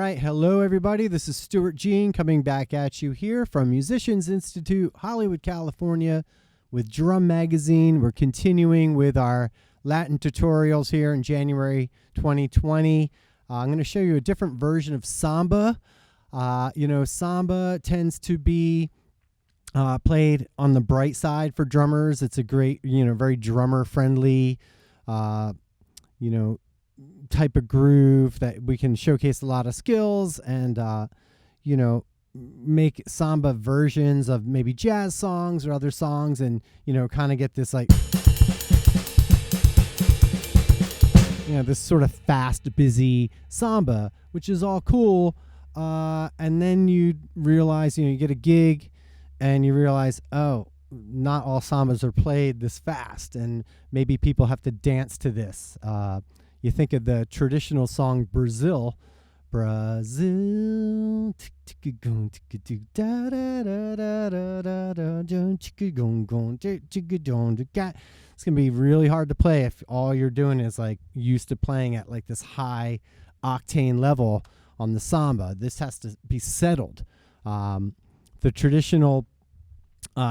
right, hello everybody. This is Stuart Jean coming back at you here from Musicians Institute, Hollywood, California, with Drum Magazine. We're continuing with our Latin tutorials here in January 2020. I'm going to show you a different version of Samba. Samba tends to be played on the bright side for drummers. It's a great, very drummer-friendly, type of groove that we can showcase a lot of skills and, make Samba versions of maybe jazz songs or other songs and, kind of get this like, this sort of fast, busy Samba, which is all cool. And then you realize, you get a gig and you realize, oh, not all Sambas are played this fast. And maybe people have to dance to this. You think of the traditional song Brazil. It's going to be really hard to play if all you're doing is like used to playing at like this high octane level on the Samba. This has to be settled. The traditional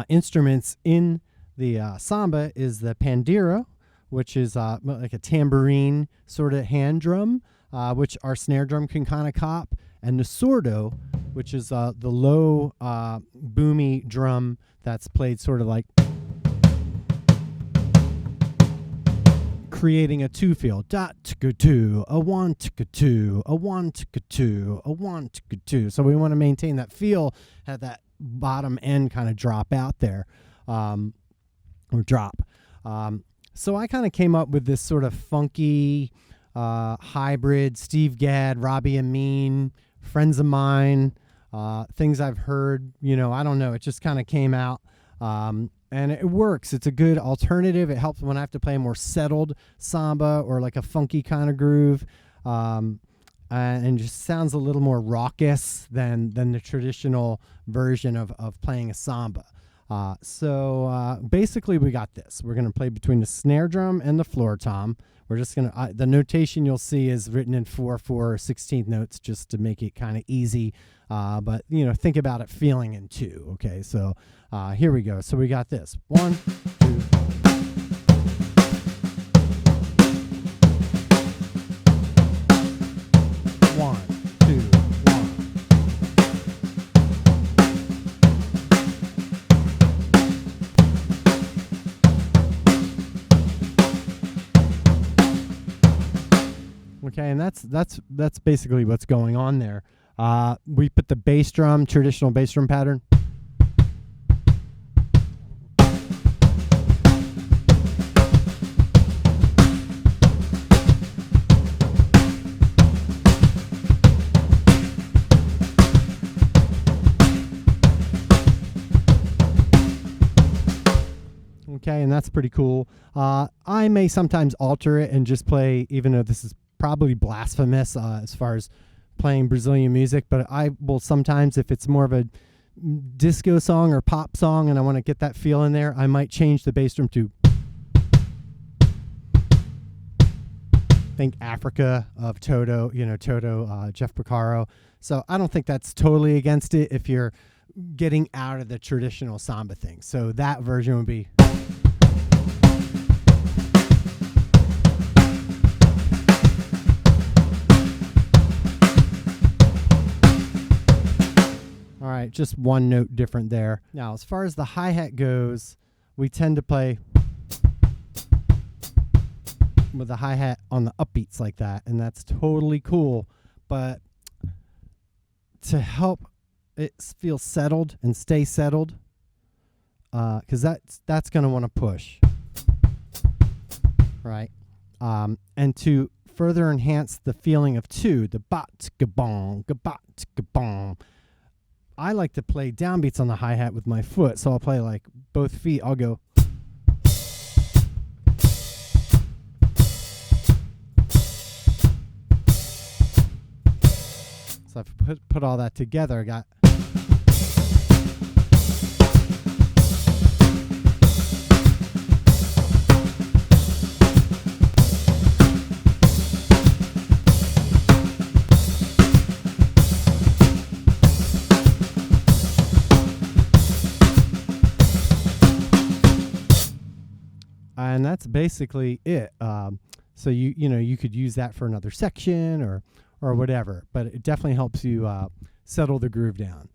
instruments in the Samba is the pandeiro, which is like a tambourine sort of hand drum, which our snare drum can kind of cop, and the sordo, which is the low boomy drum that's played sort of like creating a two feel. Dot ticka two, a one ticka two, a one ticka two, a one ticka two. So we want to maintain that feel, have that bottom end kind of drop out there, or drop. So I kind of came up with this sort of funky hybrid, Steve Gadd, Robbie Amin, friends of mine, things I've heard, I don't know. It just kind of came out, and it works. It's a good alternative. It helps when I have to play a more settled Samba or like a funky kind of groove, and just sounds a little more raucous than the traditional version of playing a Samba. So basically we got this. We're going to play between the snare drum and the floor tom. We're just going to, the notation you'll see is written in 4/4/16 notes just to make it kind of easy. But, think about it feeling in two. Okay, so here we go. So we got this. 1, 2. One, two, one. Okay, and that's basically what's going on there. We put the bass drum, traditional bass drum pattern. Okay, and that's pretty cool. I may sometimes alter it and just play, even though this is probably blasphemous as far as playing Brazilian music, but I will sometimes, if it's more of a disco song or pop song and I want to get that feel in there, I might change the bass drum to think Africa of Toto, Jeff Porcaro. So I don't think that's totally against it if you're getting out of the traditional Samba thing. So that version would be. All right, just one note different there. Now, as far as the hi-hat goes, we tend to play with the hi-hat on the upbeats like that, and that's totally cool. But to help it feel settled and stay settled, because that's going to want to push, right? And to further enhance the feeling of two, the bat-ga-bong, ga-bat-ga-bong, I like to play downbeats on the hi-hat with my foot, so I'll play like both feet. I'll go. So I've put all that together. I got. And that's basically it. So you could use that for another section or whatever, but it definitely helps you settle the groove down.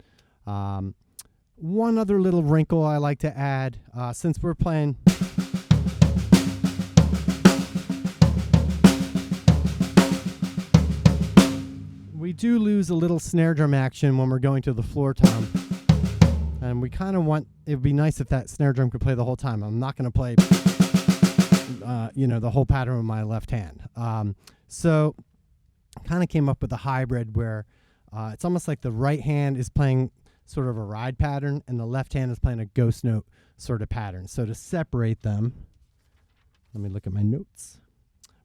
One other little wrinkle I like to add, since we're playing. We do lose a little snare drum action when we're going to the floor tom. And we kind of want, it would be nice if that snare drum could play the whole time. I'm not going to play, the whole pattern with my left hand. So kind of came up with a hybrid where it's almost like the right hand is playing sort of a ride pattern and the left hand is playing a ghost note sort of pattern. So to separate them, let me look at my notes.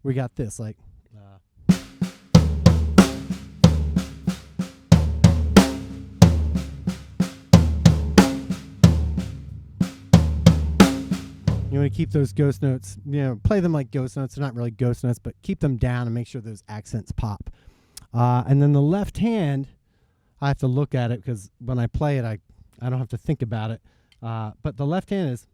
We got this, like, you want to keep those ghost notes, play them like ghost notes. They're not really ghost notes, but keep them down and make sure those accents pop. And then the left hand, I have to look at it because when I play it, I don't have to think about it. But the left hand is.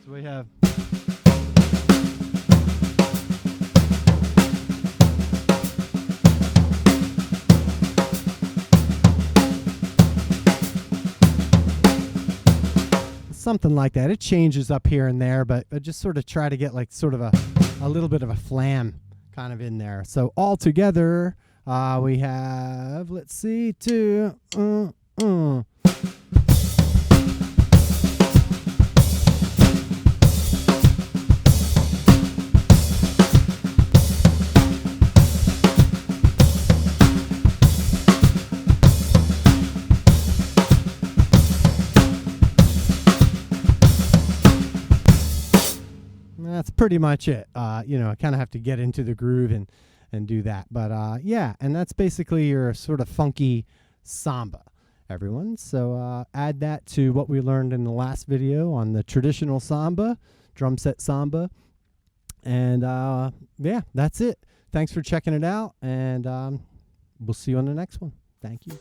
So we have. Something like that. It changes up here and there, but I just sort of try to get like sort of a little bit of a flam kind of in there. So all together, we have, let's see, two. That's pretty much it. I kind of have to get into the groove and do that. But yeah, and that's basically your sort of funky samba, everyone. So add that to what we learned in the last video on the traditional samba, drum set samba. And yeah, that's it. Thanks for checking it out, and we'll see you on the next one. Thank you.